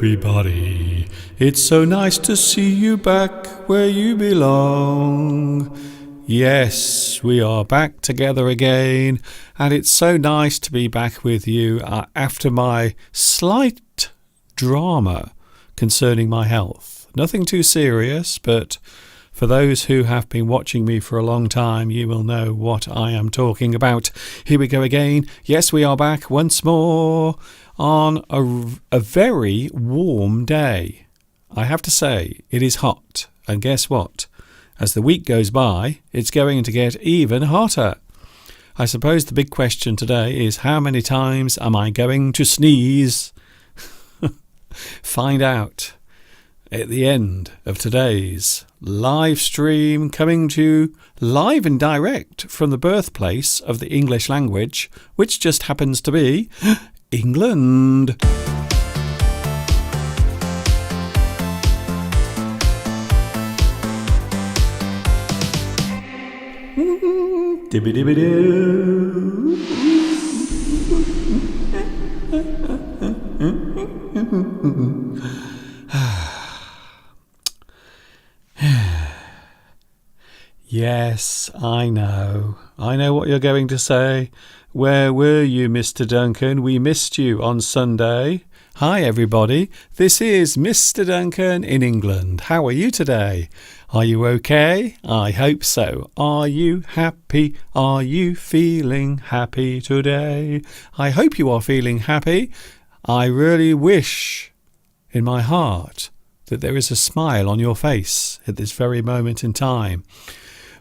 everybody. It's so nice to see you back where you belong. Yes, we are back together again, and it's so nice to be back with you after my slight drama concerning my health. Nothing too serious, but for those who have been watching me for a long time, you will know what I am talking about. Here we go again. Yes, we are back once more on a very warm day. I have to say, it is hot. And guess what? As the week goes by, it's going to get even hotter. I suppose the big question today is, how many times am I going to sneeze? Find out at the end of today's live stream, coming to you live and direct from the birthplace of the English language, which just happens to be England. Yes, I know what you're going to say. Where were you, Mr. Duncan? We missed you on Sunday. Hi, everybody. This is Mr. Duncan in England. How are you today? Are you okay? I hope so. Are you happy? Are you feeling happy today? I hope you are feeling happy. I really wish in my heart that there is a smile on your face at this very moment in time.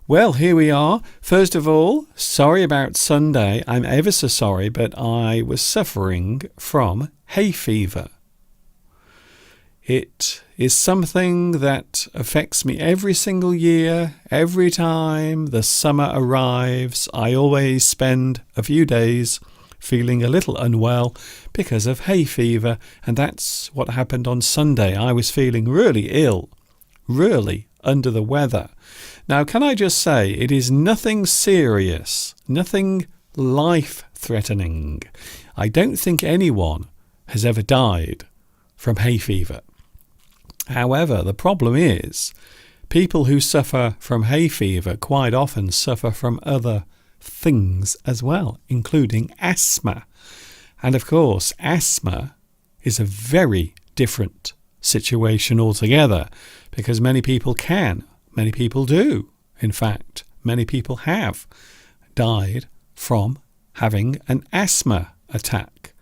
Well, here we are. First of all, sorry about Sunday. I'm ever so sorry, but I was suffering from hay fever. It is something that affects me every single year. Every time the summer arrives, I always spend a few days feeling a little unwell because of hay fever. And that's what happened on Sunday. I was feeling really ill, really under the weather. Now, can I just say, it is nothing serious, nothing life-threatening. I don't think anyone has ever died from hay fever. However, the problem is, people who suffer from hay fever quite often suffer from other things as well, including asthma. And of course, asthma is a very different situation altogether, because many people do, in fact, many people have died from having an asthma attack.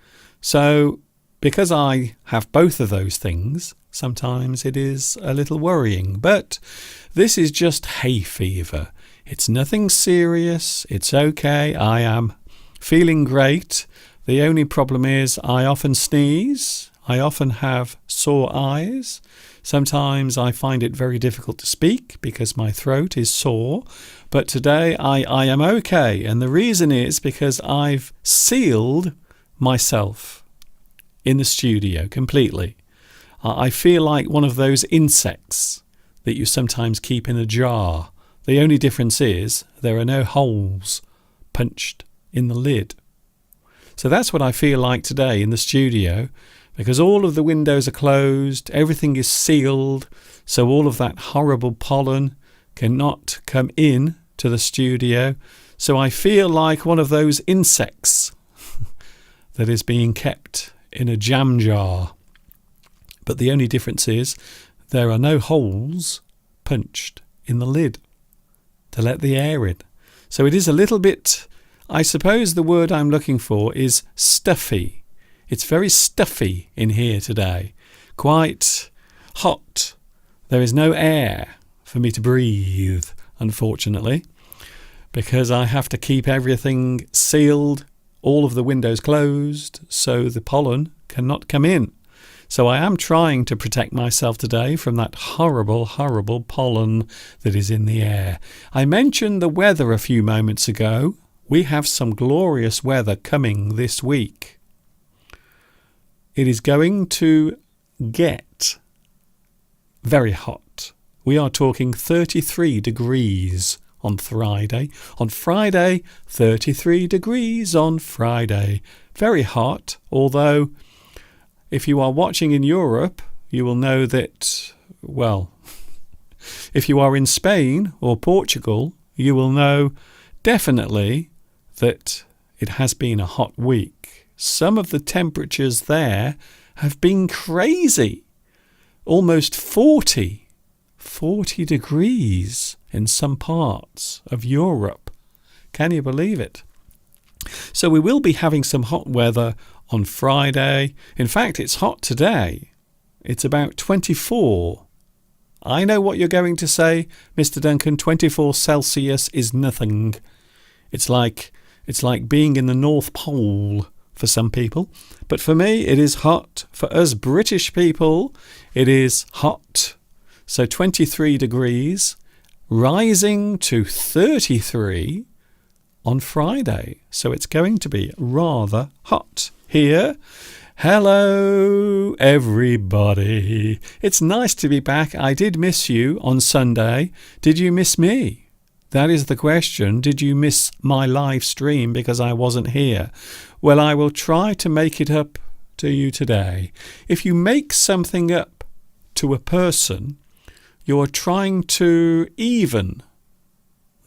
So, because I have both of those things, sometimes it is a little worrying. But this is just hay fever. It's nothing serious. It's okay. I am feeling great. The only problem is I often sneeze. I often have sore eyes. Sometimes I find it very difficult to speak because my throat is sore. But today I am okay. And the reason is because I've sealed myself in the studio completely. I feel like one of those insects that you sometimes keep in a jar. The only difference is there are no holes punched in the lid. So that's what I feel like today in the studio, because all of the windows are closed, everything is sealed, so all of that horrible pollen cannot come in to the studio. So I feel like one of those insects that is being kept in a jam jar. But the only difference is there are no holes punched in the lid to let the air in. So it is a little bit, I suppose the word I'm looking for is stuffy. It's very stuffy in here today. Quite hot. There is no air for me to breathe, unfortunately, because I have to keep everything sealed, all of the windows closed, so the pollen cannot come in. So I am trying to protect myself today from that horrible, horrible pollen that is in the air. I mentioned the weather a few moments ago. We have some glorious weather coming this week. It is going to get very hot. We are talking 33 degrees on Friday. On Friday, 33 degrees on Friday. Very hot, although if you are watching in Europe, you will know that, well, if you are in Spain or Portugal, you will know definitely that it has been a hot week. Some of the temperatures there have been crazy. Almost 40 degrees in some parts of Europe. Can you believe it? So we will be having some hot weather on Friday. In fact, it's hot today. It's about 24. I know what you're going to say, Mr. Duncan. 24 Celsius is nothing. It's like being in the North Pole for some people. But for me, it is hot. For us British people, it is hot. So 23 degrees, rising to 33 on Friday. So it's going to be rather hot here. Hello, everybody. It's nice to be back. I did miss you on Sunday. Did you miss me? That is the question. Did you miss my live stream because I wasn't here? Well, I will try to make it up to you today. If you make something up to a person, you are trying to even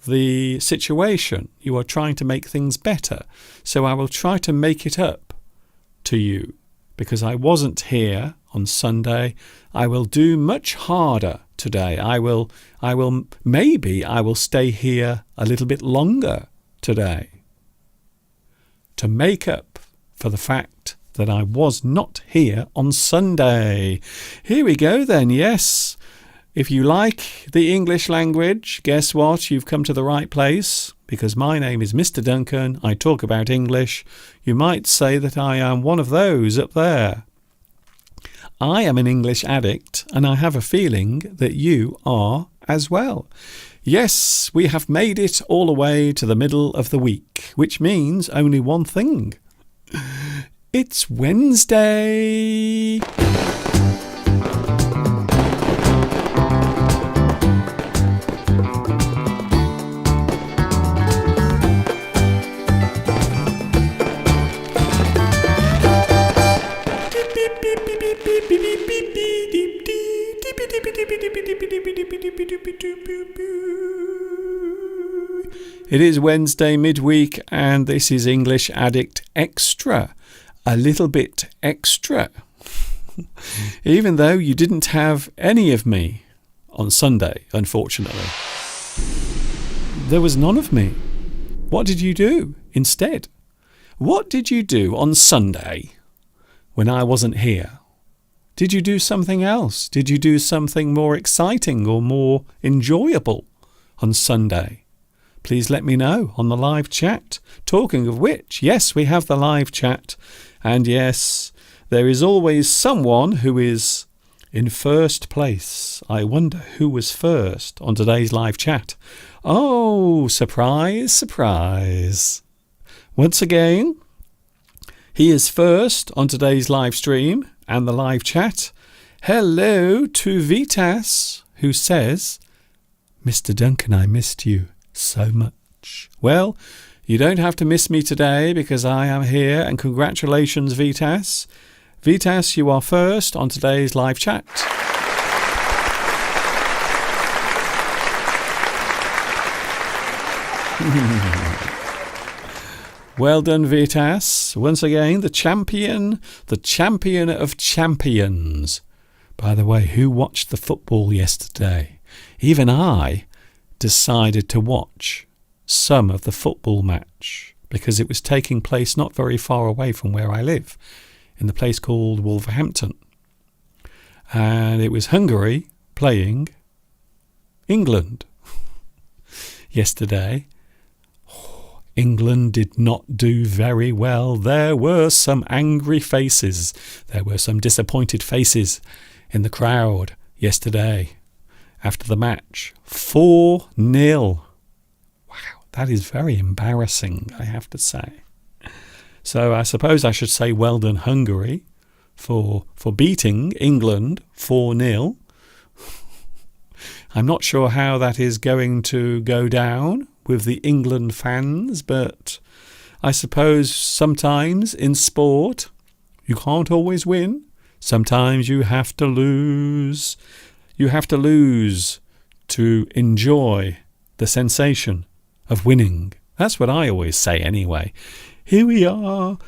the situation. You are trying to make things better. So I will try to make it up to you because I wasn't here on Sunday. I will do much harder today. I will stay here a little bit longer today to make up for the fact that I was not here on Sunday. Here we go then. Yes. If you like the English language, guess what? You've come to the right place because my name is Mr. Duncan. I talk about English. You might say that I am one of those up there. I am an English addict and I have a feeling that you are as well. Yes, we have made it all the way to the middle of the week, which means only one thing. It's Wednesday. It is Wednesday midweek and this is English Addict Extra. A little bit extra. Even though you didn't have any of me on Sunday, unfortunately. There was none of me. What did you do instead? What did you do on Sunday when I wasn't here? Did you do something else? Did you do something more exciting or more enjoyable on Sunday? Please let me know on the live chat. Talking of which, yes, we have the live chat. And yes, there is always someone who is in first place. I wonder who was first on today's live chat. Oh, surprise, surprise. Once again, he is first on today's live stream and the live chat. Hello to Vitas, who says, Mr. Duncan, I missed you so much. Well, you don't have to miss me today because I am here, and congratulations, Vitas. Vitas, you are first on today's live chat. Well done, Vitas. Once again, the champion of champions. By the way, who watched the football yesterday? Even I decided to watch some of the football match because it was taking place not very far away from where I live, in the place called Wolverhampton. And it was Hungary playing England yesterday. England did not do very well. There were some angry faces. There were some disappointed faces in the crowd yesterday after the match. 4-0. Wow, that is very embarrassing, I have to say. So I suppose I should say well done, Hungary, for beating England 4-0. I'm not sure how that is going to go down with the England fans, but I suppose sometimes in sport you can't always win. Sometimes you have to lose. You have to lose to enjoy the sensation of winning. That's what I always say anyway. Here we are.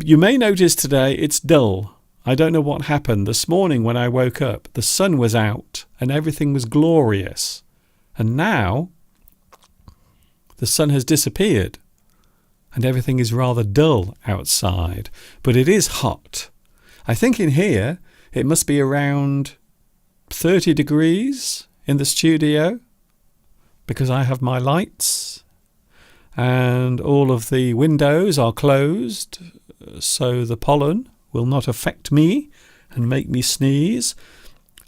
You may notice today it's dull. I don't know what happened. This morning when I woke up, the sun was out and everything was glorious. And now the sun has disappeared and everything is rather dull outside. But it is hot. I think in here it must be around 30 degrees in the studio because I have my lights and all of the windows are closed so the pollen will not affect me and make me sneeze.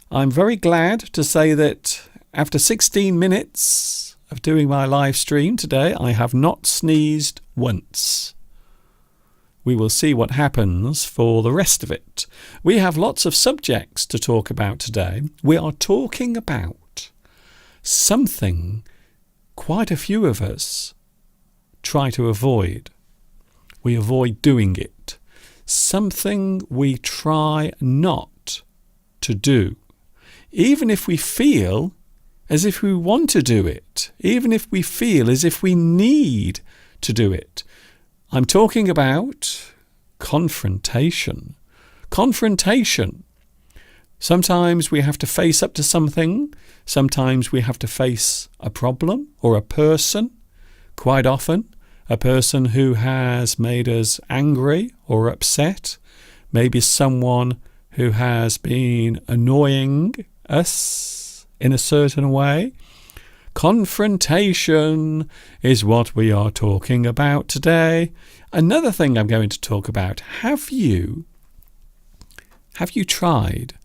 I'm very glad to say that after 16 minutes of doing my live stream today, I have not sneezed once. We will see what happens for the rest of it. We have lots of subjects to talk about today. We are talking about something quite a few of us try to avoid. We avoid doing it. Something we try not to do. Even if we feel as if we want to do it. Even if we feel as if we need to do it. I'm talking about confrontation. Confrontation. Sometimes we have to face up to something. Sometimes we have to face a problem or a person. Quite often, a person who has made us angry or upset. Maybe someone who has been annoying us in a certain way. Confrontation is what we are talking about today. Another thing I'm going to talk about. Have you tried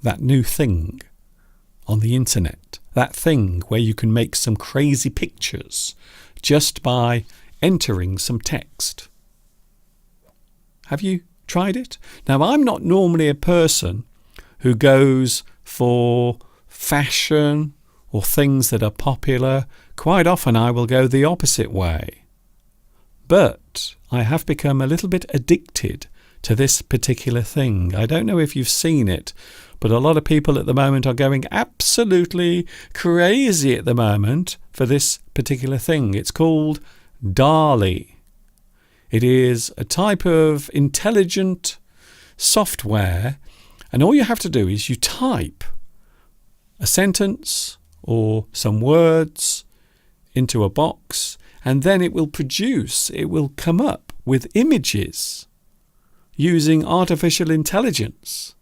that new thing on the internet? That thing where you can make some crazy pictures just by entering some text. Have you tried it? Now, I'm not normally a person who goes for fashion or things that are popular. Quite often I will go the opposite way. But I have become a little bit addicted to this particular thing. I don't know if you've seen it, but a lot of people at the moment are going absolutely crazy at the moment for this particular thing. It's called DALL-E. It is a type of intelligent software, and all you have to do is you type a sentence or some words into a box, and then it will come up with images using artificial intelligence.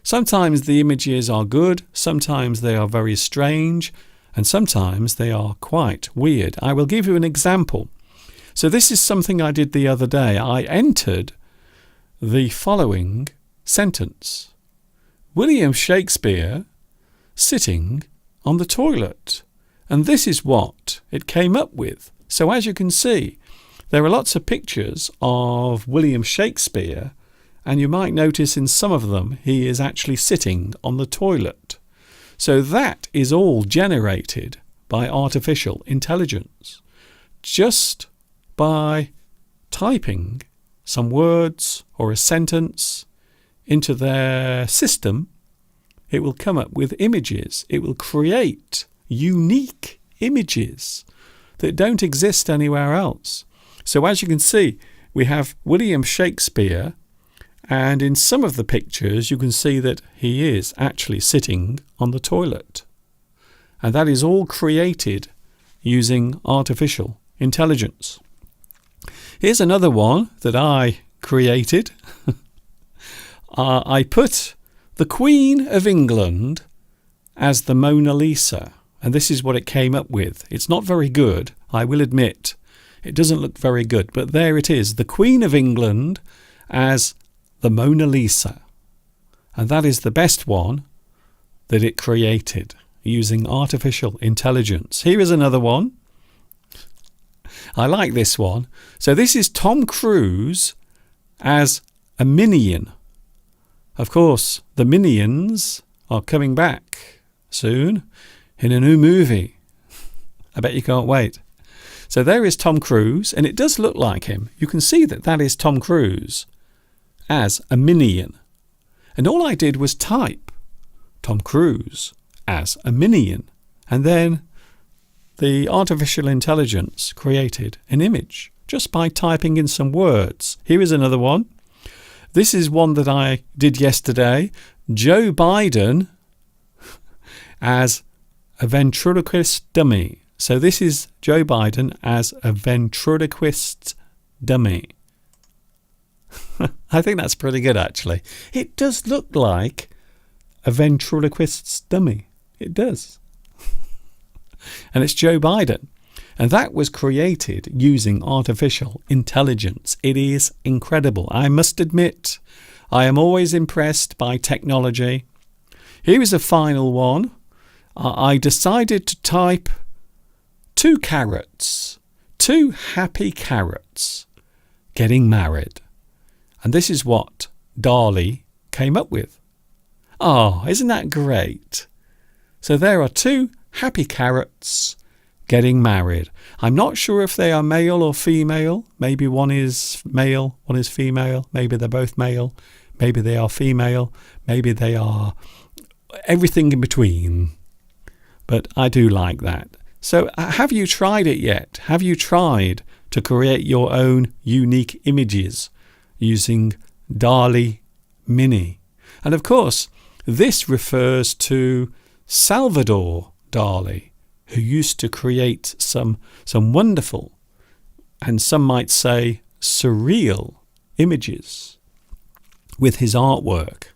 Sometimes the images are good, sometimes they are very strange, and sometimes they are quite weird. I will give you an example. So this is something I did the other day. I entered the following sentence. William Shakespeare sitting on the toilet. And this is what it came up with. So as you can see, there are lots of pictures of William Shakespeare, and you might notice in some of them he is actually sitting on the toilet. So that is all generated by artificial intelligence. Just by typing some words or a sentence into their system, it will come up with images. It will create unique images that don't exist anywhere else. So as you can see, we have William Shakespeare, and in some of the pictures you can see that he is actually sitting on the toilet. And that is all created using artificial intelligence. Here's another one that I created. I put the Queen of England as the Mona Lisa, and this is what it came up with. It's not very good, I will admit. It doesn't look very good, but there it is, the Queen of England as the Mona Lisa. And that is the best one that it created using artificial intelligence. Here is another one. I like this one. So this is Tom Cruise as a Minion. Of course, the Minions are coming back soon in a new movie. I bet you can't wait. So there is Tom Cruise, and it does look like him. You can see that that is Tom Cruise as a Minion. And all I did was type Tom Cruise as a minion. And then the artificial intelligence created an image just by typing in some words. Here is another one. This is one that I did yesterday. Joe Biden as a ventriloquist dummy. So this is Joe Biden as a ventriloquist dummy. I think that's pretty good, actually. It does look like a ventriloquist's dummy. It does. And it's Joe Biden. And that was created using artificial intelligence. It is incredible. I must admit, I am always impressed by technology. Here is a final one. I decided to type 2 carrots, 2 happy carrots getting married. And this is what DALL-E came up with. Oh, isn't that great? So there are 2 happy carrots getting married. I'm not sure if they are male or female. Maybe one is male, one is female. Maybe they're both male. Maybe they are female. Maybe they are everything in between. But I do like that. So have you tried it yet? Have you tried to create your own unique images using DALL-E Mini? And of course, this refers to Salvador Dali, who used to create some wonderful, and some might say surreal, images with his artwork.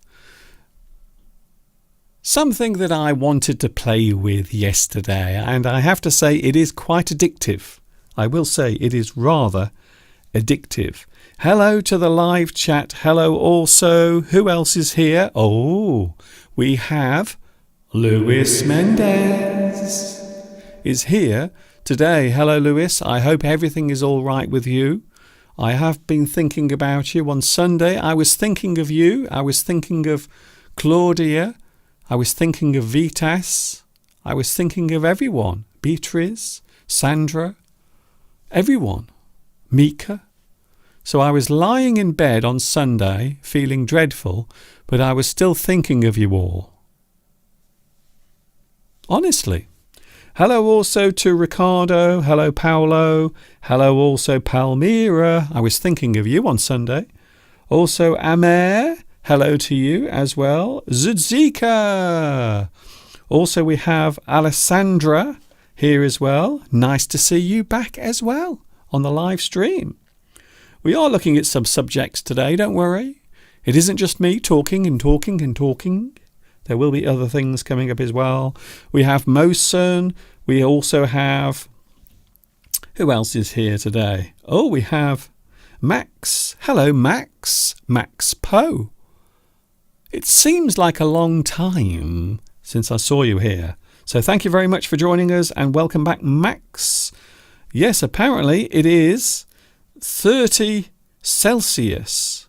Something that I wanted to play with yesterday, and I have to say it is quite addictive. I will say it is rather addictive. Hello to the live chat. Hello also. Who else is here? Oh, we have Luis Mendez is here today. Hello, Luis. I hope everything is all right with you. I have been thinking about you. On Sunday, I was thinking of you. I was thinking of Claudia. I was thinking of Vitas. I was thinking of everyone. Beatrice, Sandra, everyone. Mika. So I was lying in bed on Sunday, feeling dreadful, but I was still thinking of you all. Honestly. Hello also to Ricardo. Hello, Paolo. Hello also, Palmyra. I was thinking of you on Sunday. Also, Amer. Hello to you as well. Zudzika. Also, we have Alessandra here as well. Nice to see you back as well on the live stream. We are looking at some subjects today, don't worry. It isn't just me talking and talking and talking. There will be other things coming up as well. We have Mosen. We also have... Who else is here today? Oh, we have Max. Hello, Max. Max Poe. It seems like a long time since I saw you here. So thank you very much for joining us and welcome back, Max. Yes, apparently it is 30 Celsius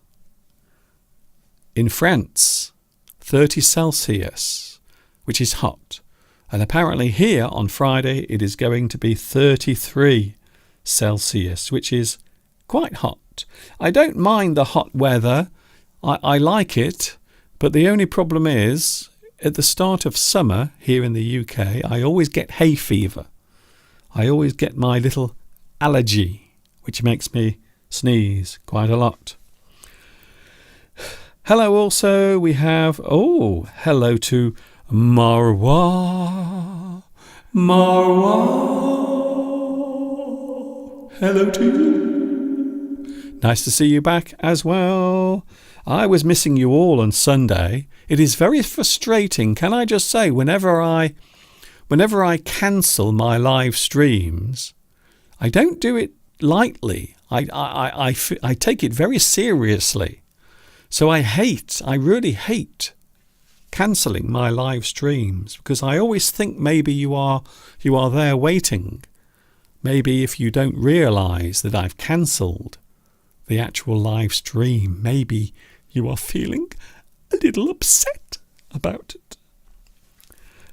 in France. 30 Celsius, which is hot. And apparently here on Friday it is going to be 33 Celsius, which is quite hot. I don't mind the hot weather. I like it. But the only problem is, at the start of summer here in the UK, I always get hay fever. I always get my little allergy, which makes me sneeze quite a lot. Hello also, we have, hello to Marwa. Marwa. Hello to you. Nice to see you back as well. I was missing you all on Sunday. It is very frustrating, can I just say, whenever I cancel my live streams, I don't do it lightly. I take it very seriously. So I really hate cancelling my live streams because I always think maybe you are there waiting. Maybe if you don't realise that I've cancelled the actual live stream, maybe you are feeling a little upset about it.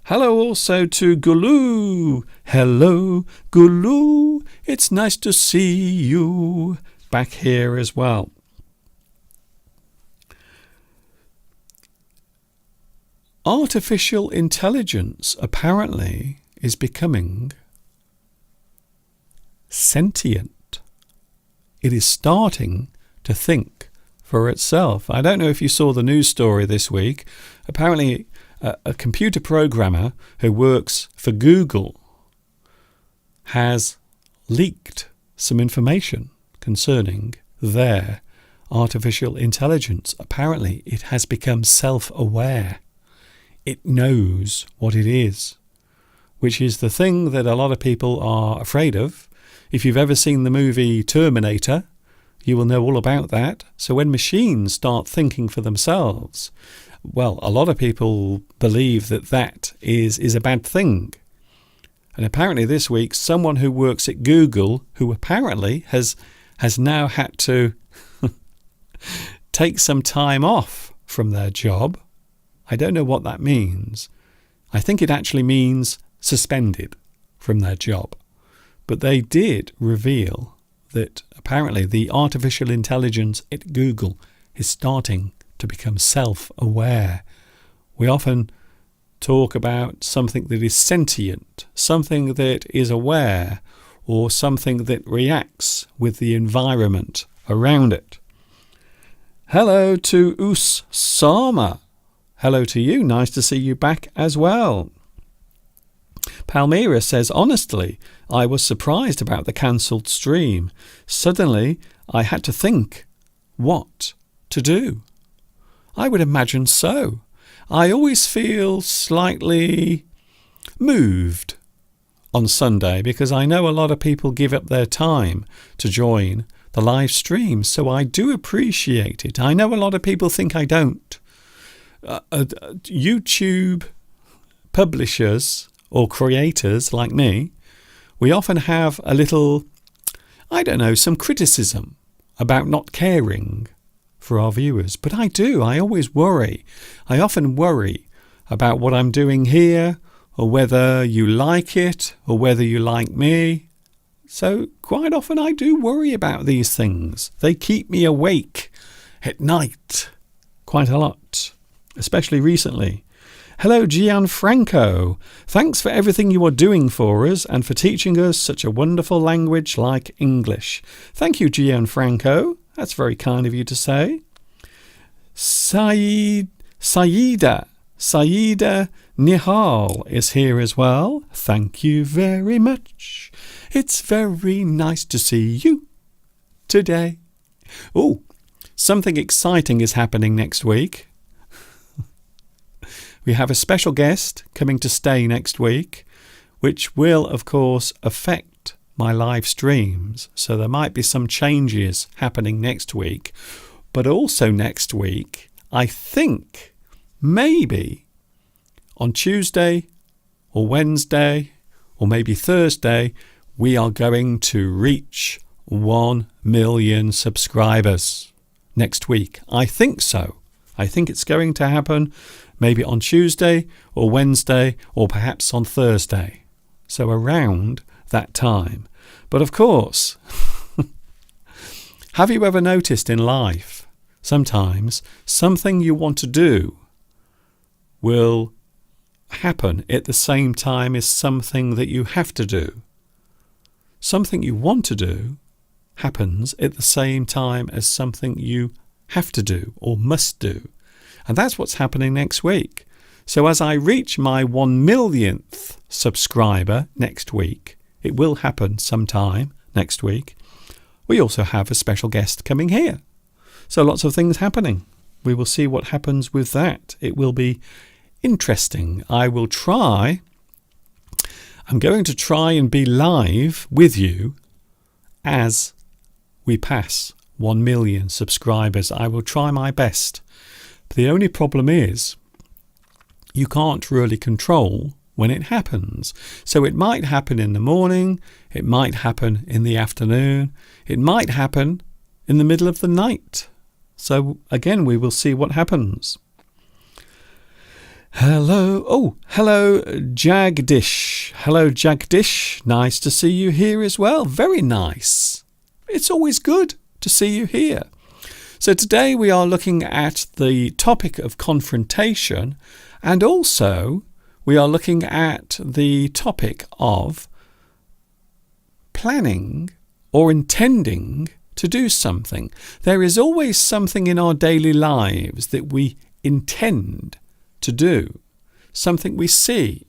Hello also to Gulu. Hello, Gulu. It's nice to see you back here as well. Artificial intelligence apparently is becoming sentient. It is starting to think for itself. I don't know if you saw the news story this week. Apparently, a computer programmer who works for Google has leaked some information concerning their artificial intelligence. Apparently, it has become self-aware. It knows what it is, which is the thing that a lot of people are afraid of. If you've ever seen the movie Terminator, you will know all about that. So when machines start thinking for themselves, well, a lot of people believe that that is a bad thing. And apparently this week, someone who works at Google, who apparently has now had to take some time off from their job. I don't know what that means. I think it actually means suspended from their job. But they did reveal that apparently the artificial intelligence at Google is starting to become self-aware. We often talk about something that is sentient, something that is aware, or something that reacts with the environment around it. Hello to Usama. Hello to you. Nice to see you back as well. Palmyra says, honestly, I was surprised about the cancelled stream. Suddenly, I had to think what to do. I would imagine so. I always feel slightly moved on Sunday because I know a lot of people give up their time to join the live stream, so I do appreciate it. I know a lot of people think I don't. YouTube publishers or creators like me, we often have a little, some criticism about not caring for our viewers. But I do. I always worry. I often worry about what I'm doing here, or whether you like it, or whether you like me. So quite often I do worry about these things. They keep me awake at night quite a lot, especially recently. Hello, Gianfranco. Thanks for everything you are doing for us and for teaching us such a wonderful language like English. Thank you, Gianfranco. That's very kind of you to say. Saida Nihal is here as well. Thank you very much. It's very nice to see you today. Oh, something exciting is happening next week. We have a special guest coming to stay next week, which will, of course, affect my live streams. So there might be some changes happening next week. But also next week, I think maybe on Tuesday or Wednesday or maybe Thursday, we are going to reach 1 million subscribers next week. I think so. I think it's going to happen maybe on Tuesday or Wednesday or perhaps on Thursday. So around that time. But of course, have you ever noticed in life, sometimes something you want to do will happen at the same time as something that you have to do? Something you want to do happens at the same time as something you have to do or must do. And that's what's happening next week. So as I reach my 1 millionth subscriber next week, it will happen sometime next week, we also have a special guest coming here. So lots of things happening. We will see what happens with that. It will be interesting. I'm going to try and be live with you as we pass 1 million subscribers. I will try my best. But the only problem is you can't really control when it happens. So it might happen in the morning, it might happen in the afternoon, it might happen in the middle of the night. So again, we will see what happens. Hello Jagdish. Hello Jagdish. Nice to see you here as well. Very nice. It's always good to see you here. So today we are looking at the topic of confrontation, And also, we are looking at the topic of planning or intending to do something. There is always something in our daily lives that we intend to do, something we see,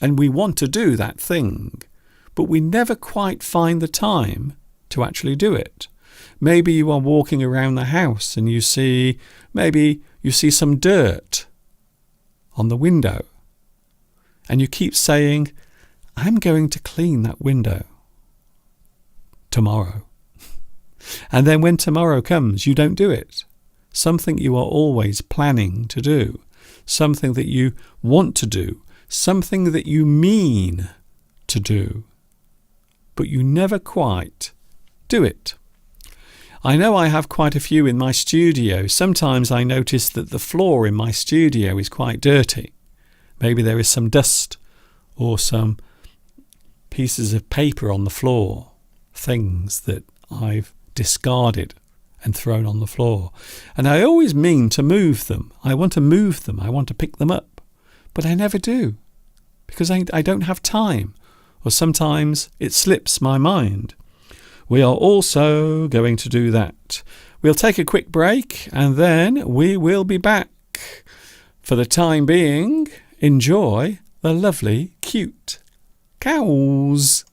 and we want to do that thing, but we never quite find the time to actually do it. Maybe you are walking around the house and you see some dirt on the window, and you keep saying, I'm going to clean that window tomorrow. And then when tomorrow comes, you don't do it. Something you are always planning to do, something that you want to do, something that you mean to do, but you never quite do it. I know I have quite a few in my studio. Sometimes I notice that the floor in my studio is quite dirty. Maybe there is some dust or some pieces of paper on the floor, things that I've discarded and thrown on the floor. And I always mean to move them. I want to move them. I want to pick them up. But I never do, because I don't have time, or sometimes it slips my mind. We are also going to do that. We'll take a quick break and then we will be back. For the time being, enjoy the lovely, cute cows.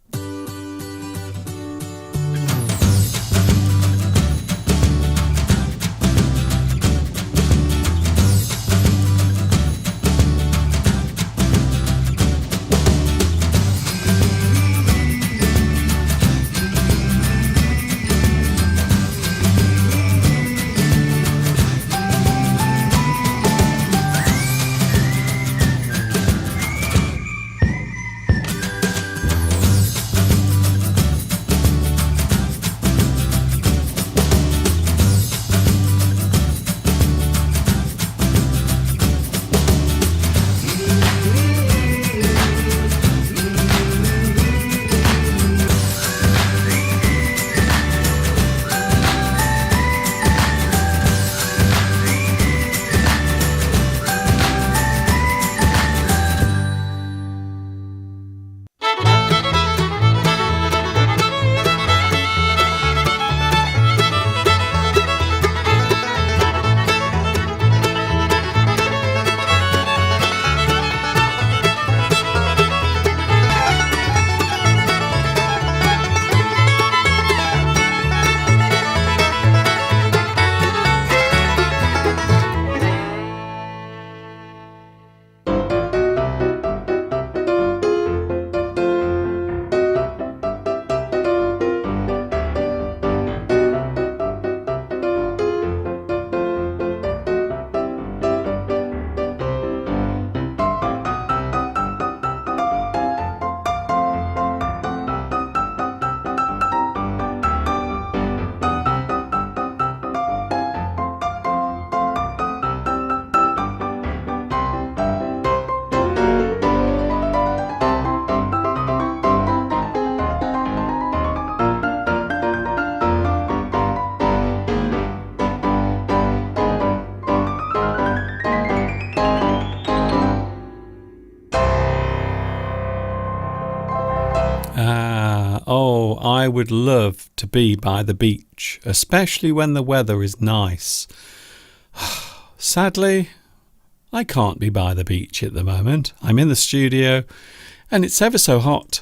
I would love to be by the beach, especially when the weather is nice. Sadly, I can't be by the beach at the moment. I'm in the studio and it's ever so hot.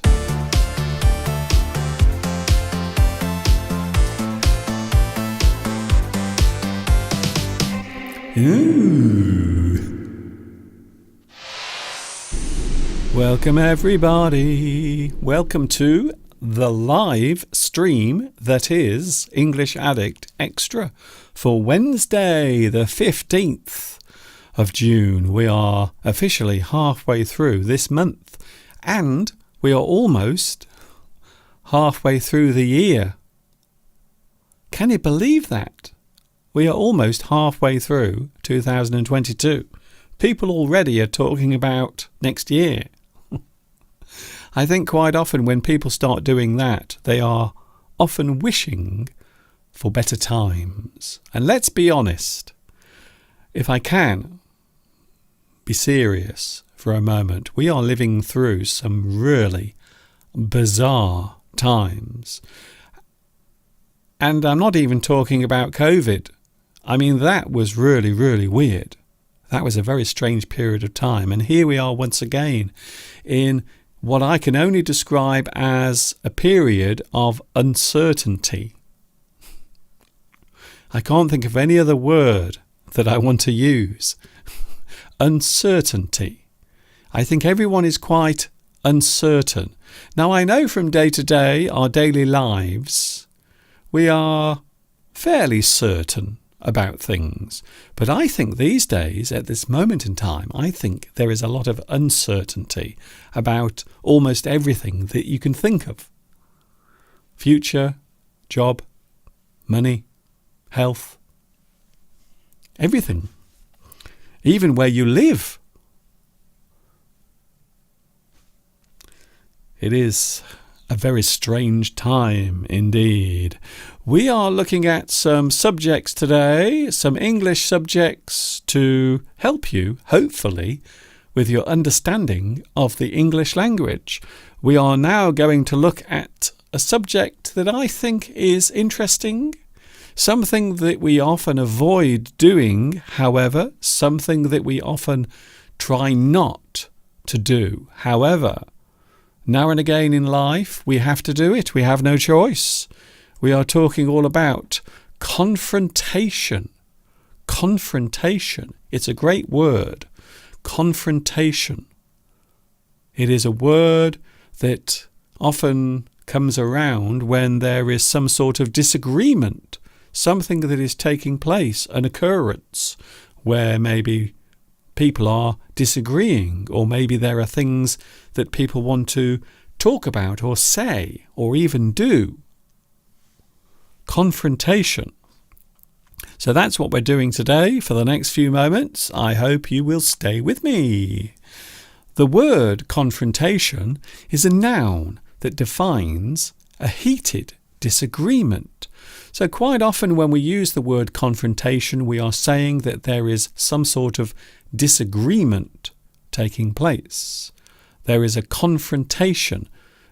Ooh. Welcome everybody. Welcome to the live stream that is English Addict Extra for Wednesday the 15th of June. We are officially halfway through this month and we are almost halfway through the year. Can you believe that? We are almost halfway through 2022. People already are talking about next year. I think quite often when people start doing that, they are often wishing for better times. And let's be honest, if I can be serious for a moment. We are living through some really bizarre times. And I'm not even talking about COVID. I mean, that was really, really weird. That was a very strange period of time. And here we are once again in what I can only describe as a period of uncertainty. I can't think of any other word that I want to use. Uncertainty. I think everyone is quite uncertain. Now, I know from day to day, our daily lives, we are fairly certain about things. But I think these days, at this moment in time, I think there is a lot of uncertainty about almost everything that you can think of. Future, job, money, health, everything. Even where you live. It is a very strange time indeed. We are looking at some subjects today, some English subjects to help you, hopefully, with your understanding of the English language. We are now going to look at a subject that I think is interesting, something that we often avoid doing, however, something that we often try not to do. However, now and again in life, we have to do it. We have no choice. We are talking all about confrontation. Confrontation. It's a great word. Confrontation. It is a word that often comes around when there is some sort of disagreement, something that is taking place, an occurrence where maybe people are disagreeing, or maybe there are things that people want to talk about or say or even do. Confrontation. So that's what we're doing today for the next few moments. I hope you will stay with me. The word confrontation is a noun that defines a heated disagreement. So quite often when we use the word confrontation, we are saying that there is some sort of disagreement taking place. There is a confrontation.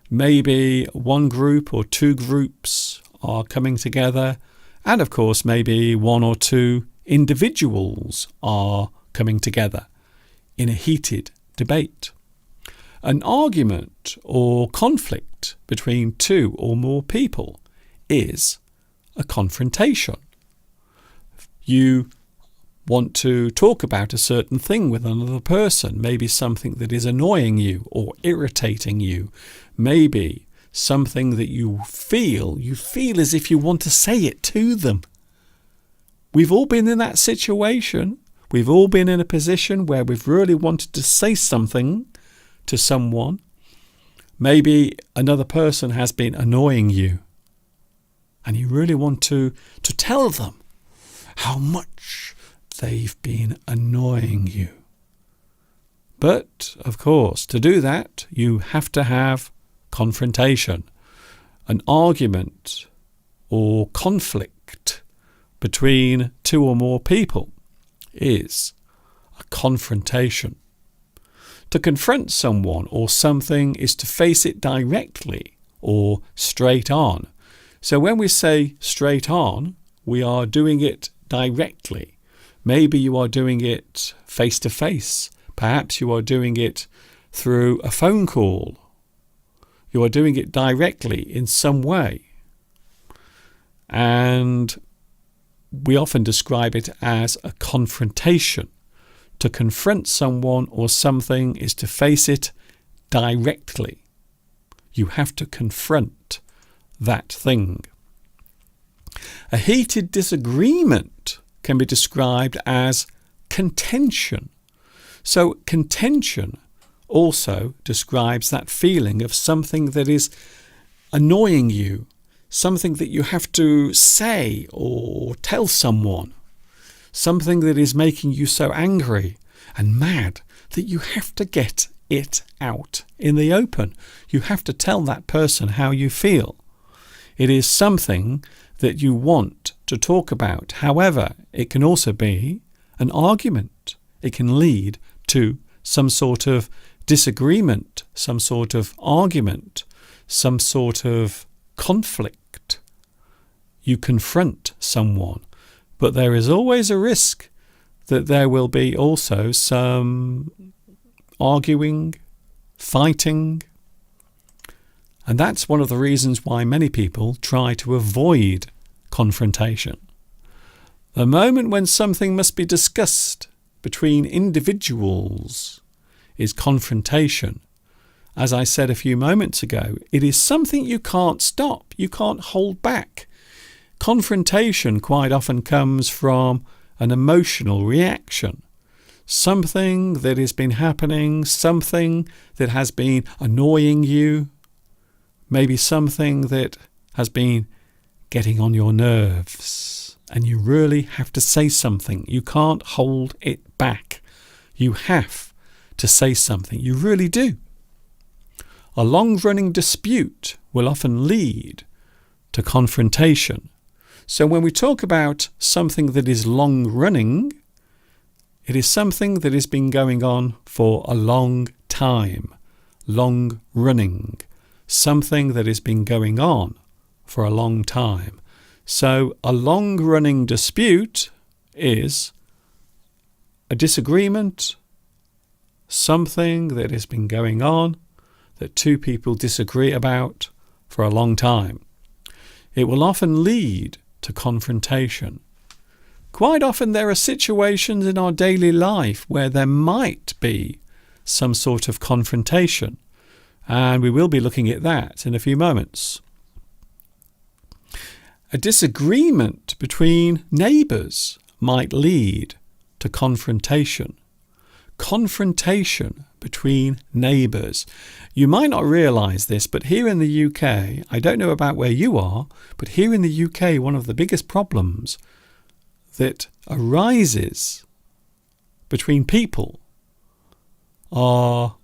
Maybe one group or two groups are coming together, and of course maybe one or two individuals are coming together in a heated debate. An argument or conflict between two or more people is a confrontation. You want to talk about a certain thing with another person, maybe something that is annoying you or irritating you, maybe something that you feel as if you want to say it to them. We've all been in that situation. We've all been in a position where we've really wanted to say something to someone. Maybe another person has been annoying you, and you really want to tell them how much they've been annoying you. But, of course, to do that, you have to have confrontation. An argument or conflict between two or more people is a confrontation. To confront someone or something is to face it directly or straight on. So when we say straight on, we are doing it directly. Maybe you are doing it face to face. Perhaps you are doing it through a phone call. You are doing it directly in some way. And we often describe it as a confrontation. To confront someone or something is to face it directly. You have to confront that thing. A heated disagreement can be described as contention. So contention also describes that feeling of something that is annoying you, something that you have to say or tell someone, something that is making you so angry and mad that you have to get it out in the open. You have to tell that person how you feel. It is something that you want to talk about. However, it can also be an argument. It can lead to some sort of disagreement, some sort of argument, some sort of conflict. You confront someone, but there is always a risk that there will be also some arguing, fighting. And that's one of the reasons why many people try to avoid confrontation. The moment when something must be discussed between individuals is confrontation. As I said a few moments ago, it is something you can't stop, you can't hold back. Confrontation quite often comes from an emotional reaction. Something that has been happening, something that has been annoying you, maybe something that has been getting on your nerves, and you really have to say something. You can't hold it back. You have to say something. You really do. A long-running dispute will often lead to confrontation. So when we talk about something that is long-running, it is something that has been going on for a long time, long-running, something that has been going on for a long time. So a long-running dispute is a disagreement, something that has been going on that two people disagree about for a long time. It will often lead to confrontation. Quite often there are situations in our daily life where there might be some sort of confrontation, and we will be looking at that in a few moments. A disagreement between neighbours might lead to confrontation. Confrontation between neighbours. You might not realise this, but here in the UK, I don't know about where you are, but here in the UK, one of the biggest problems that arises between people are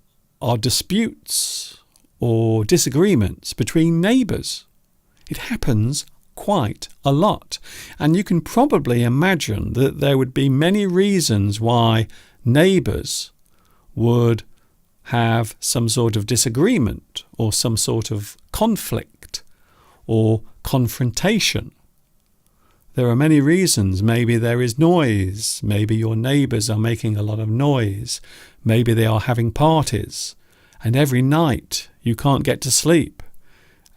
disputes or disagreements between neighbours. It happens quite a lot. And you can probably imagine that there would be many reasons why neighbours would have some sort of disagreement or some sort of conflict or confrontation. There are many reasons. Maybe there is noise. Maybe your neighbours are making a lot of noise. Maybe they are having parties. And every night you can't get to sleep.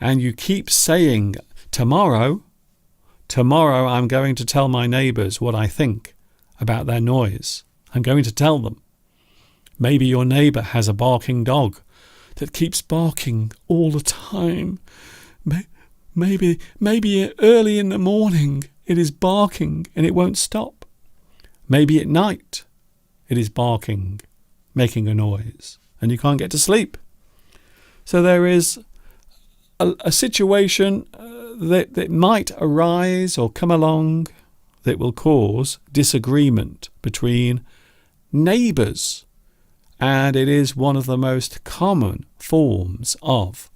And you keep saying, tomorrow I'm going to tell my neighbours what I think about their noise. I'm going to tell them. Maybe your neighbour has a barking dog that keeps barking all the time. Maybe early in the morning it is barking and it won't stop. Maybe at night it is barking, making a noise, and you can't get to sleep. So there is a situation that might arise or come along that will cause disagreement between neighbours. And it is one of the most common forms of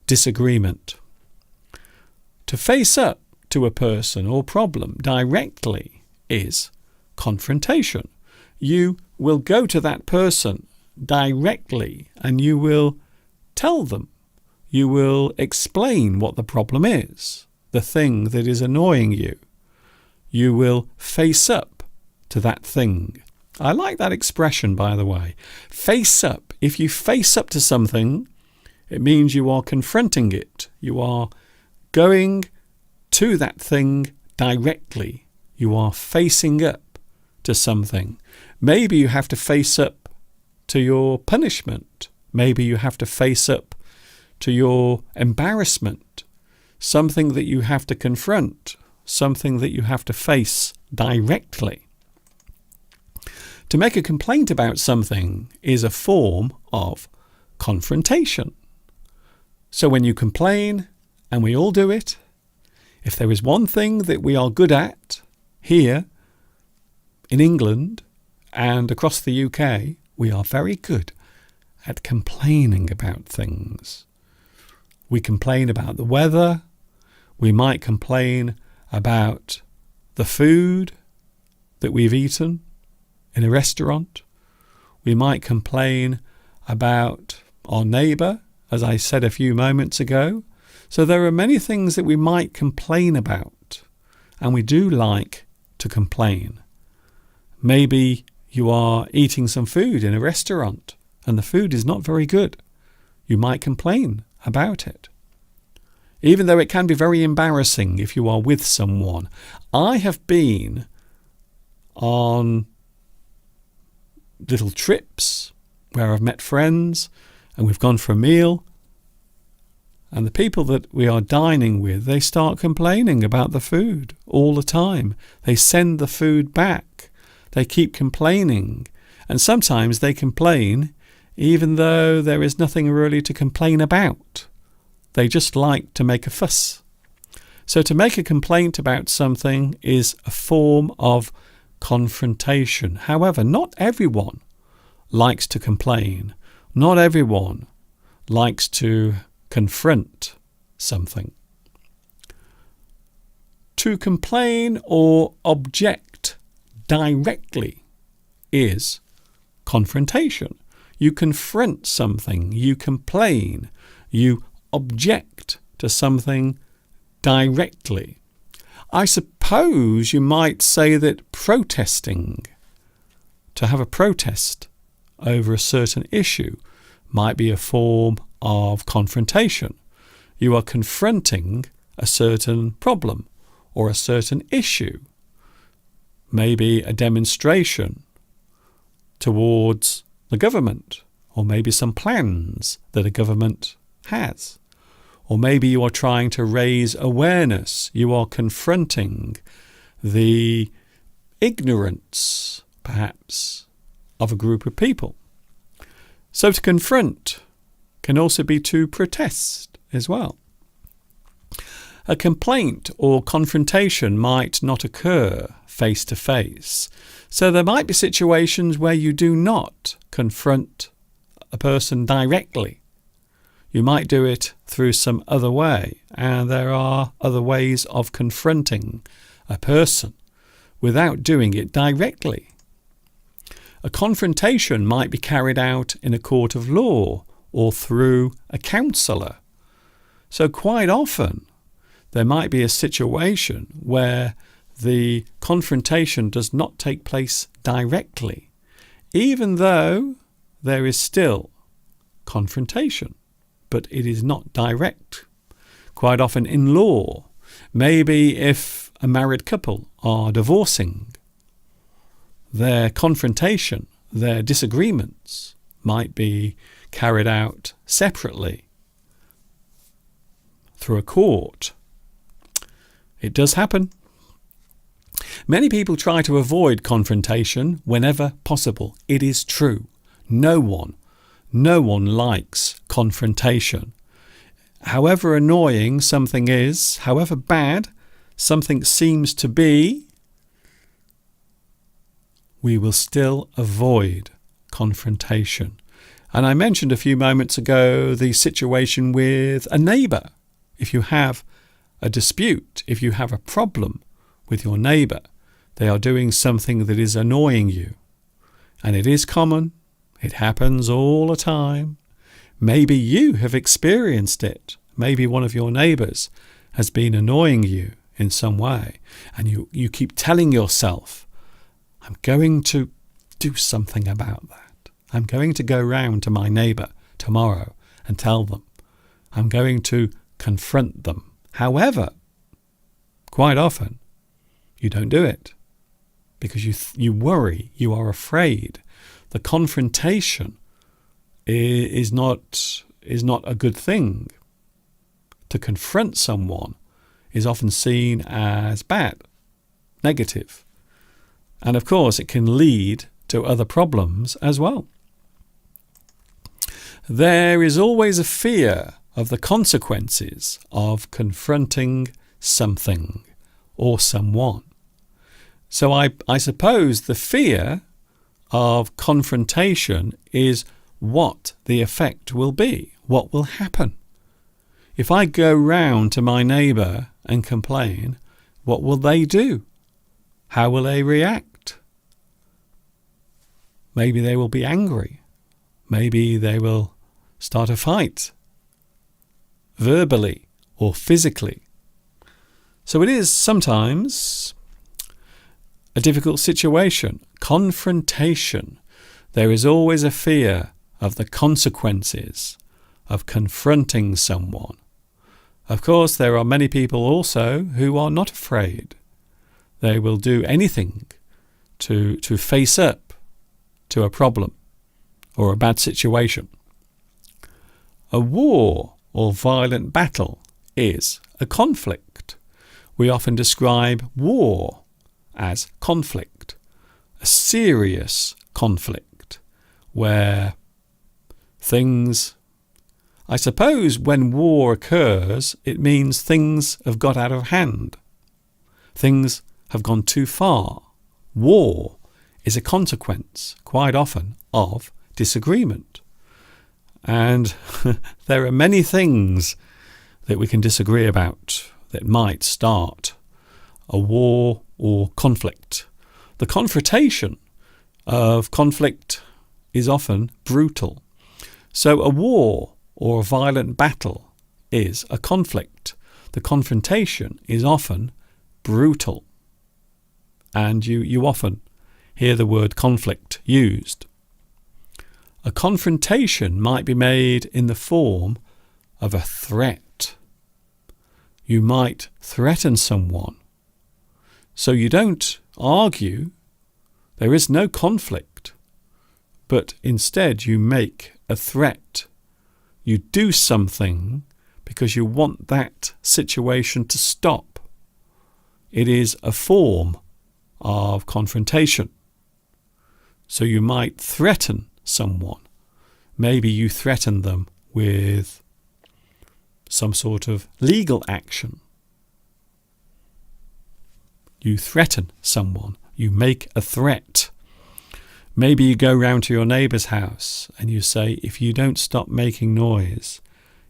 disagreement. To face up to a person or problem directly is confrontation. You will go to that person directly and you will tell them. You will explain what the problem is, the thing that is annoying you. You will face up to that thing. I like that expression, by the way. Face up. If you face up to something, it means you are confronting it. You are going to that thing directly. You are facing up to something. Maybe you have to face up to your punishment. Maybe you have to face up to your embarrassment. Something that you have to confront. Something that you have to face directly. To make a complaint about something is a form of confrontation. So when you complain, and we all do it, if there is one thing that we are good at here in England and across the UK, we are very good at complaining about things. We complain about the weather. We might complain about the food that we've eaten in a restaurant. We might complain about our neighbour, as I said a few moments ago. So there are many things that we might complain about, and we do like to complain. Maybe you are eating some food in a restaurant and the food is not very good. You might complain about it, even though it can be very embarrassing if you are with someone. I have been on little trips where I've met friends and we've gone for a meal, and the people that we are dining with, they start complaining about the food all the time. They send the food back. They keep complaining. And sometimes they complain even though there is nothing really to complain about. They just like to make a fuss. So to make a complaint about something is a form of confrontation. However, not everyone likes to complain. Not everyone likes to confront something. To complain or object directly is confrontation. You confront something, you complain, you object to something directly. I suppose you might say that protesting, to have a protest over a certain issue, might be a form of confrontation. You are confronting a certain problem or a certain issue. Maybe a demonstration towards the government, or maybe some plans that a government has. Or maybe you are trying to raise awareness. You are confronting the ignorance, perhaps, of a group of people. So to confront can also be to protest as well. A complaint or confrontation might not occur face to face. So there might be situations where you do not confront a person directly. You might do it through some other way, and there are other ways of confronting a person without doing it directly. A confrontation might be carried out in a court of law or through a counsellor. So quite often there might be a situation where the confrontation does not take place directly, even though there is still confrontation, but it is not direct. Quite often in law, maybe if a married couple are divorcing, their confrontation, their disagreements might be carried out separately through a court. It does happen. Many people try to avoid confrontation whenever possible. It is true. No one likes confrontation. However annoying something is, however bad something seems to be, we will still avoid confrontation. And I mentioned a few moments ago the situation with a neighbour. If you have a dispute, if you have a problem with your neighbour, they are doing something that is annoying you. And it is common. It happens all the time. Maybe you have experienced it. Maybe one of your neighbours has been annoying you in some way. And you keep telling yourself, I'm going to do something about that. I'm going to go round to my neighbour tomorrow and tell them. I'm going to confront them. However, quite often, you don't do it because you worry, you are afraid. The confrontation is not a good thing. To confront someone is often seen as bad, negative. And of course, it can lead to other problems as well. There is always a fear of the consequences of confronting something or someone. So I suppose the fear of confrontation is what the effect will be, what will happen. If I go round to my neighbour and complain, what will they do? How will they react? Maybe they will be angry. Maybe they will start a fight, verbally or physically. So it is sometimes a difficult situation. Confrontation. There is always a fear of the consequences of confronting someone. Of course, there are many people also who are not afraid. They will do anything to face up to a problem or a bad situation. A war or violent battle is a conflict. We often describe war as conflict, a serious conflict where things, I suppose when war occurs, it means things have got out of hand. Things have gone too far. War is a consequence, quite often, of disagreement. And there are many things that we can disagree about that might start a war or conflict. The confrontation of conflict is often brutal. So a war or a violent battle is a conflict. The confrontation is often brutal. And you often hear the word conflict used. A confrontation might be made in the form of a threat. You might threaten someone. So you don't argue. There is no conflict. But instead you make a threat. You do something because you want that situation to stop. It is a form of confrontation. So you might threaten someone. Maybe you threaten them with some sort of legal action. You threaten someone. You make a threat. Maybe you go round to your neighbour's house and you say, if you don't stop making noise,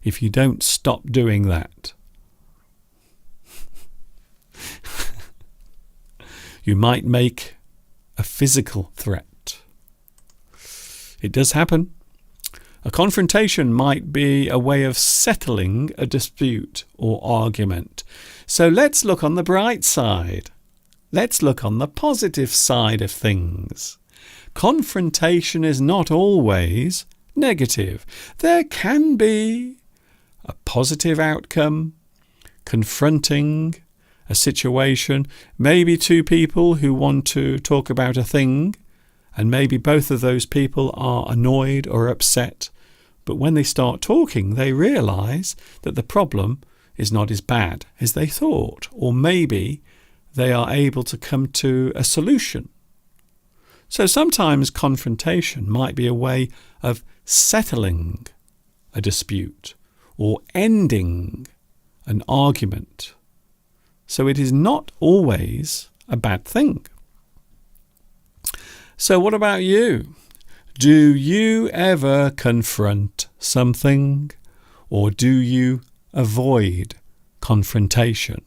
if you don't stop doing that, you might make a physical threat. It does happen. A confrontation might be a way of settling a dispute or argument. So let's look on the bright side. Let's look on the positive side of things. Confrontation is not always negative. There can be a positive outcome, confronting a situation, maybe two people who want to talk about a thing, and maybe both of those people are annoyed or upset, but when they start talking, they realise that the problem is not as bad as they thought, or maybe they are able to come to a solution. So sometimes confrontation might be a way of settling a dispute or ending an argument. So it is not always a bad thing. So what about you? Do you ever confront something, or do you avoid confrontation?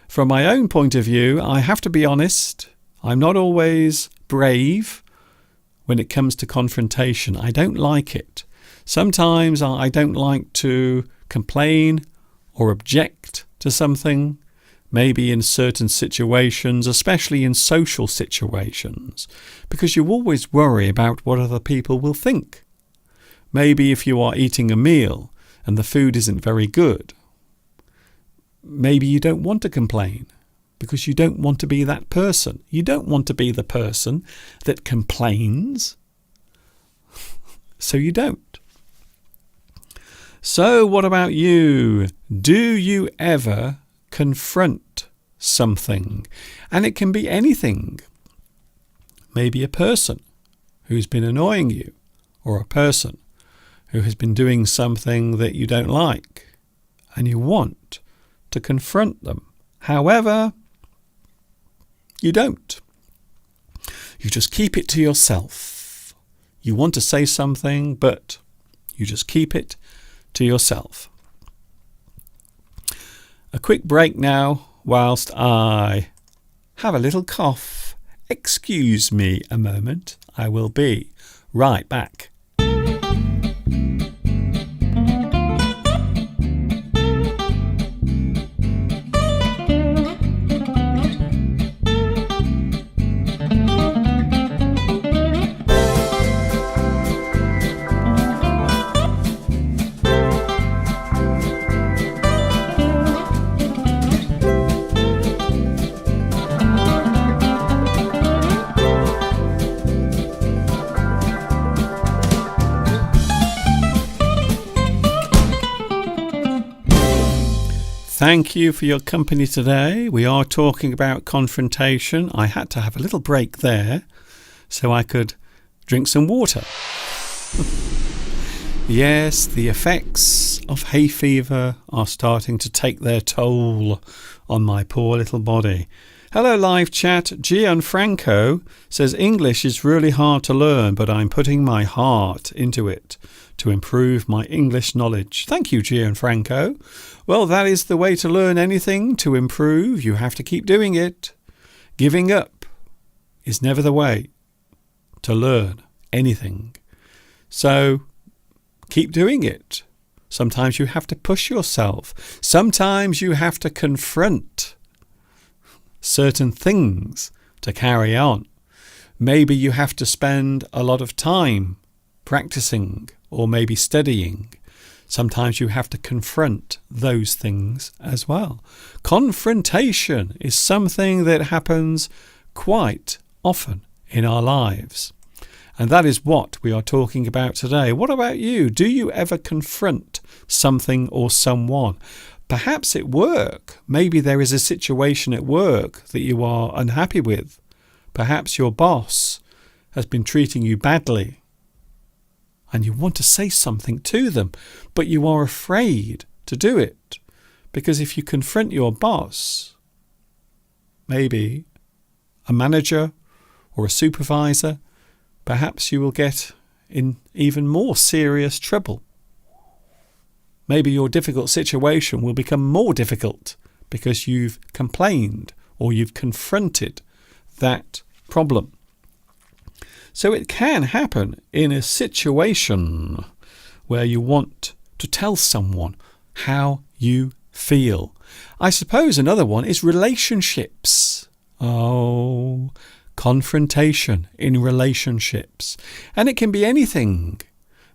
From my own point of view, I have to be honest, I'm not always brave when it comes to confrontation. I don't like it. Sometimes I don't like to complain or object to something, maybe in certain situations, especially in social situations, because you always worry about what other people will think. Maybe if you are eating a meal and the food isn't very good, maybe you don't want to complain because you don't want to be that person. You don't want to be the person that complains, so you don't. So what about you? Do you ever confront something? And it can be anything. Maybe a person who's been annoying you, or a person who has been doing something that you don't like, and you want to confront them. However, you don't. You just keep it to yourself. You want to say something, but you just keep it to yourself. A quick break now whilst I have a little cough. Excuse me a moment. I will be right back. Thank you for your company today. We are talking about confrontation. I had to have a little break there so I could drink some water. Yes, the effects of hay fever are starting to take their toll on my poor little body. Hello, live chat. Gianfranco says English is really hard to learn, but I'm putting my heart into it to improve my English knowledge. Thank you, Gianfranco. Well, that is the way to learn anything, to improve. You have to keep doing it. Giving up is never the way to learn anything. So keep doing it. Sometimes you have to push yourself. Sometimes you have to confront certain things to carry on. Maybe you have to spend a lot of time practicing or maybe studying. Sometimes you have to confront those things as well. Confrontation is something that happens quite often in our lives. And that is what we are talking about today. What about you? Do you ever confront something or someone? Perhaps at work. Maybe there is a situation at work that you are unhappy with. Perhaps your boss has been treating you badly and you want to say something to them, but you are afraid to do it. Because if you confront your boss, maybe a manager or a supervisor, perhaps you will get in even more serious trouble. Maybe your difficult situation will become more difficult because you've complained or you've confronted that problem. So it can happen in a situation where you want to tell someone how you feel. I suppose another one is relationships. Oh, confrontation in relationships. And it can be anything.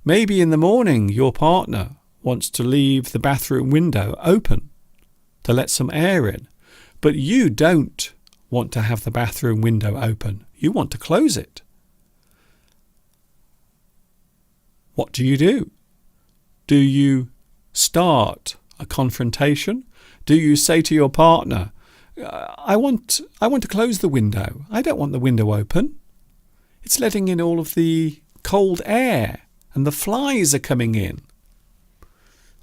Maybe in the morning your partner wants to leave the bathroom window open to let some air in, but you don't want to have the bathroom window open. You want to close it. What do? Do you start a confrontation? Do you say to your partner, I want to close the window. I don't want the window open. It's letting in all of the cold air and the flies are coming in.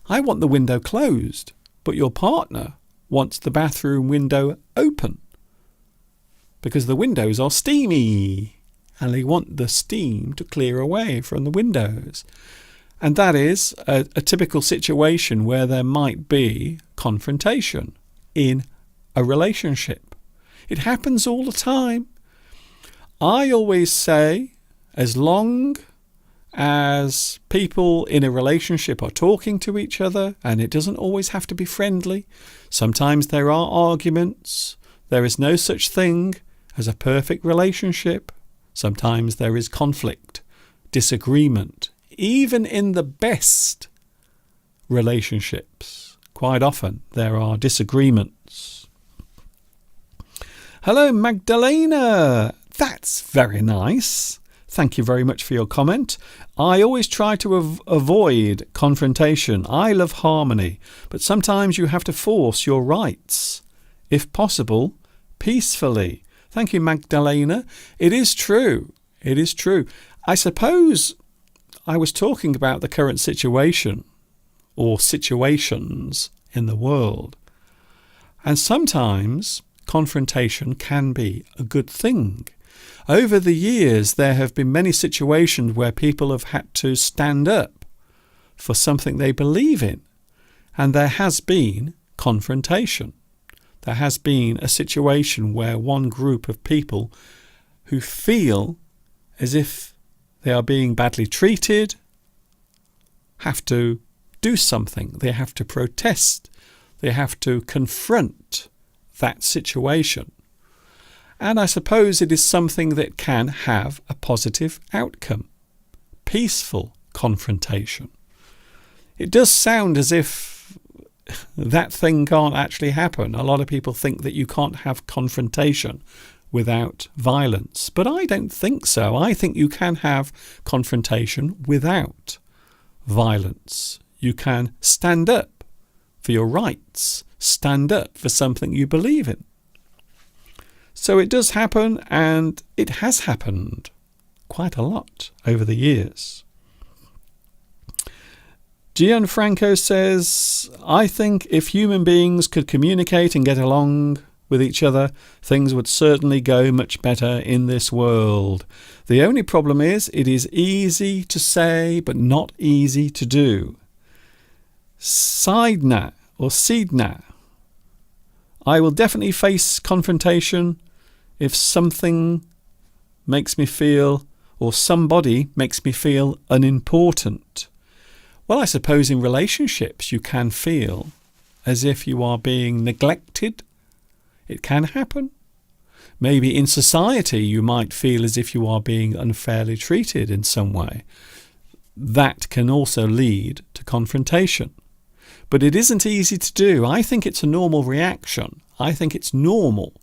I want the window closed, but your partner wants the bathroom window open because the windows are steamy and they want the steam to clear away from the windows. And that is a typical situation where there might be confrontation in a relationship. It happens all the time. I always say, as long as people in a relationship are talking to each other, and it doesn't always have to be friendly, sometimes there are arguments. There is no such thing as a perfect relationship. Sometimes there is conflict, disagreement, even in the best relationships. Quite often there are disagreements. Hello, Magdalena. That's very nice. Thank you very much for your comment. I always try to avoid confrontation. I love harmony, but sometimes you have to force your rights, if possible, peacefully. Thank you, Magdalena. It is true. It is true. I suppose I was talking about the current situation or situations in the world. And sometimes confrontation can be a good thing. Over the years, there have been many situations where people have had to stand up for something they believe in. And there has been confrontation. There has been a situation where one group of people who feel as if they are being badly treated, have to do something. They have to protest. They have to confront that situation. And I suppose it is something that can have a positive outcome. Peaceful confrontation. It does sound as if that thing can't actually happen. A lot of people think that you can't have confrontation without violence. But I don't think so. I think you can have confrontation without violence. You can stand up for your rights, stand up for something you believe in. So it does happen, and it has happened quite a lot over the years. Gianfranco says, I think if human beings could communicate and get along with each other, things would certainly go much better in this world. The only problem is it is easy to say but not easy to do. Sidna or Sidna, I will definitely face confrontation if something makes me feel, or somebody makes me feel unimportant. Well, I suppose in relationships you can feel as if you are being neglected. It can happen. Maybe in society you might feel as if you are being unfairly treated in some way. That can also lead to confrontation. But it isn't easy to do. I think it's a normal reaction. I think it's normal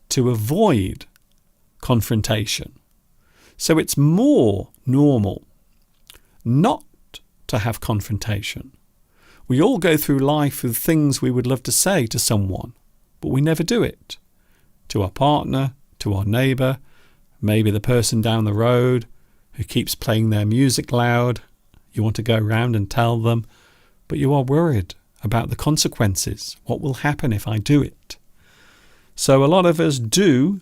to avoid confrontation. So it's more normal not to have confrontation. We all go through life with things we would love to say to someone, but we never do it. To our partner, to our neighbour, maybe the person down the road who keeps playing their music loud. You want to go around and tell them, but you are worried about the consequences. What will happen if I do it? So a lot of us do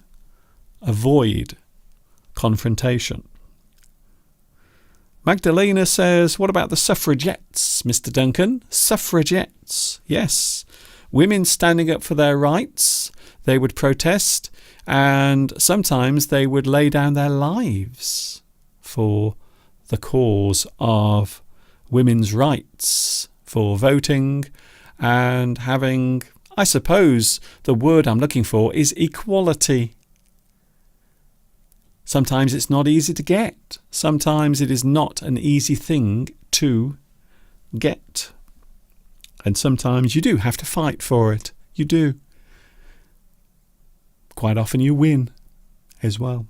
avoid confrontation. Magdalena says, what about the suffragettes, Mr. Duncan? Suffragettes, yes. Women standing up for their rights. They would protest, and sometimes they would lay down their lives for the cause of women's rights, for voting and having, I suppose the word I'm looking for is equality. Sometimes it's not easy to get. Sometimes it is not an easy thing to get. And sometimes you do have to fight for it. You do. Quite often you win as well.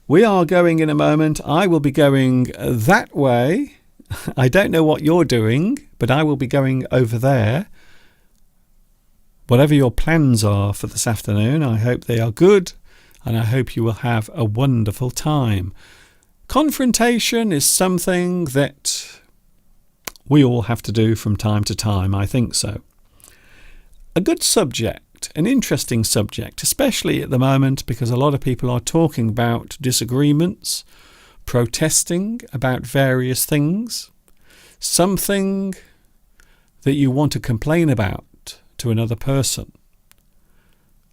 We are going in a moment. I will be going that way. I don't know what you're doing, but I will be going over there. Whatever your plans are for this afternoon, I hope they are good. And I hope you will have a wonderful time. Confrontation is something that we all have to do from time to time. I think so. A good subject, an interesting subject, especially at the moment because a lot of people are talking about disagreements, protesting about various things, something that you want to complain about to another person.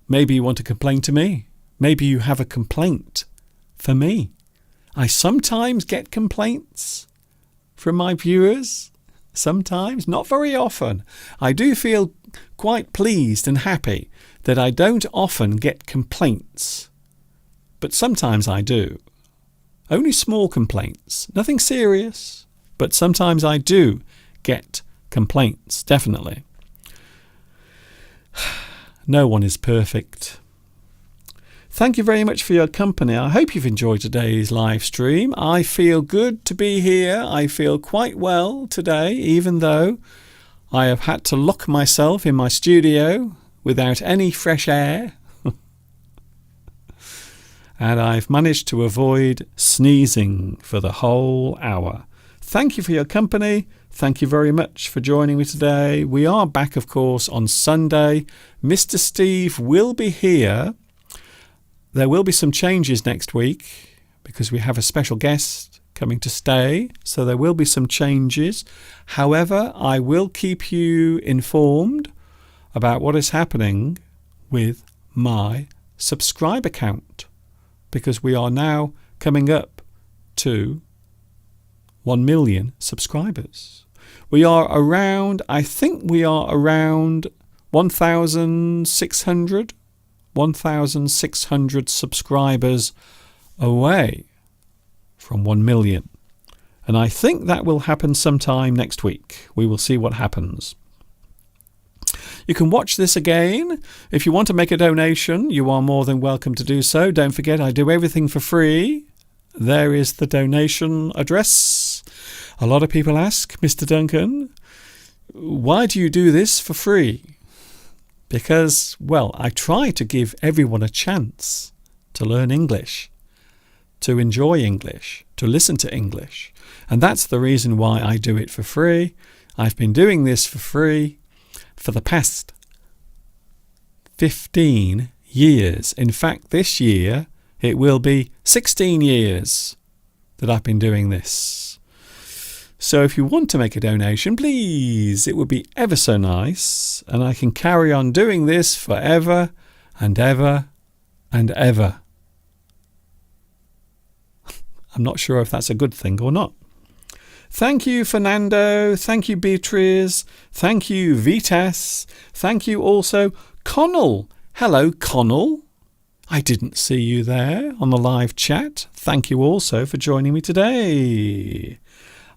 Maybe you want to complain to me. Maybe you have a complaint for me. I sometimes get complaints from my viewers. Sometimes, not very often. I do feel quite pleased and happy that I don't often get complaints. But sometimes I do. Only small complaints. Nothing serious. But sometimes I do get complaints, definitely. No one is perfect. Thank you very much for your company. I hope you've enjoyed today's live stream. I feel good to be here. I feel quite well today, even though I have had to lock myself in my studio without any fresh air. And I've managed to avoid sneezing for the whole hour. Thank you for your company. Thank you very much for joining me today. We are back, of course, on Sunday. Mr. Steve will be here. There will be some changes next week because we have a special guest coming to stay. So there will be some changes. However, I will keep you informed about what is happening with my subscriber count because we are now coming up to 1 million subscribers. We are around, I think we are around 1,600 subscribers away from 1 million. And I think that will happen sometime next week. We will see what happens. You can watch this again. If you want to make a donation, you are more than welcome to do so. Don't forget, I do everything for free. There is the donation address. A lot of people ask, Mr. Duncan, why do you do this for free? Because, well, I try to give everyone a chance to learn English, to enjoy English, to listen to English. And that's the reason why I do it for free. I've been doing this for free for the past 15 years. In fact, this year it will be 16 years that I've been doing this. So if you want to make a donation, please, it would be ever so nice, and I can carry on doing this forever and ever and ever. I'm not sure if that's a good thing or not. Thank you, Fernando. Thank you, Beatrice. Thank you, Vitas. Thank you also, Connell. Hello, Connell. I didn't see you there on the live chat. Thank you also for joining me today.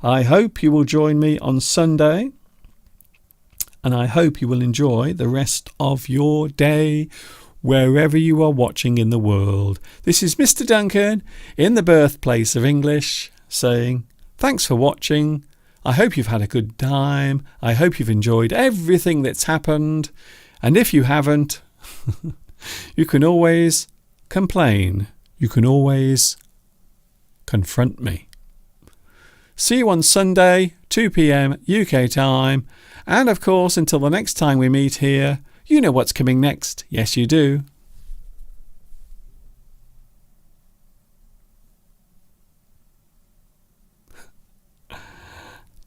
I hope you will join me on Sunday, and I hope you will enjoy the rest of your day wherever you are watching in the world. This is Mr. Duncan in the birthplace of English saying thanks for watching. I hope you've had a good time. I hope you've enjoyed everything that's happened. And if you haven't, you can always complain. You can always confront me. See you on Sunday, 2 p.m. UK time. And of course, until the next time we meet here, you know what's coming next. Yes, you do.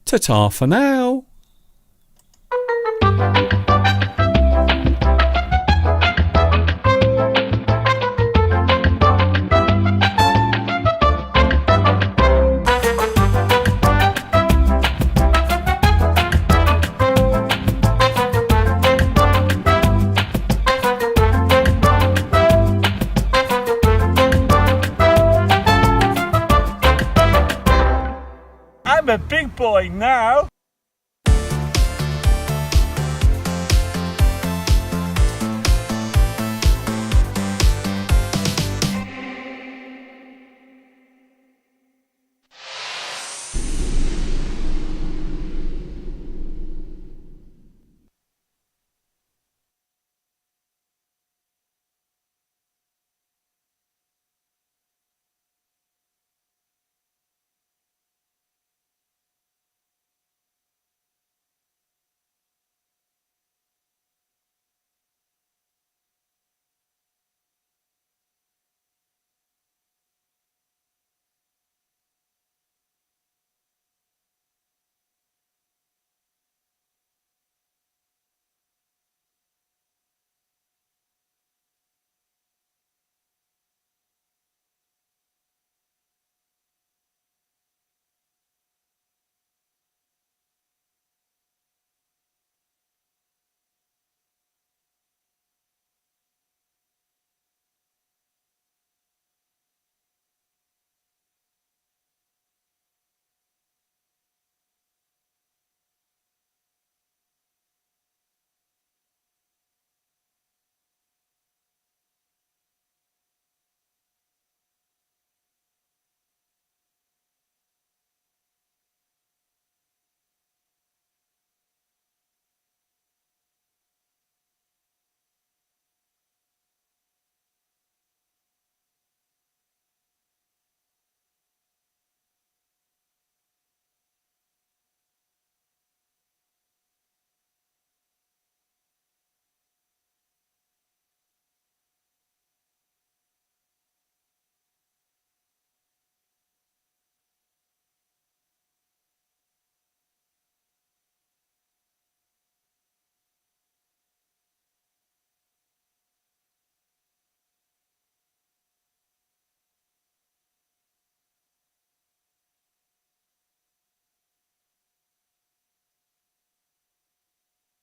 Ta-ta for now. I'm a big boy now.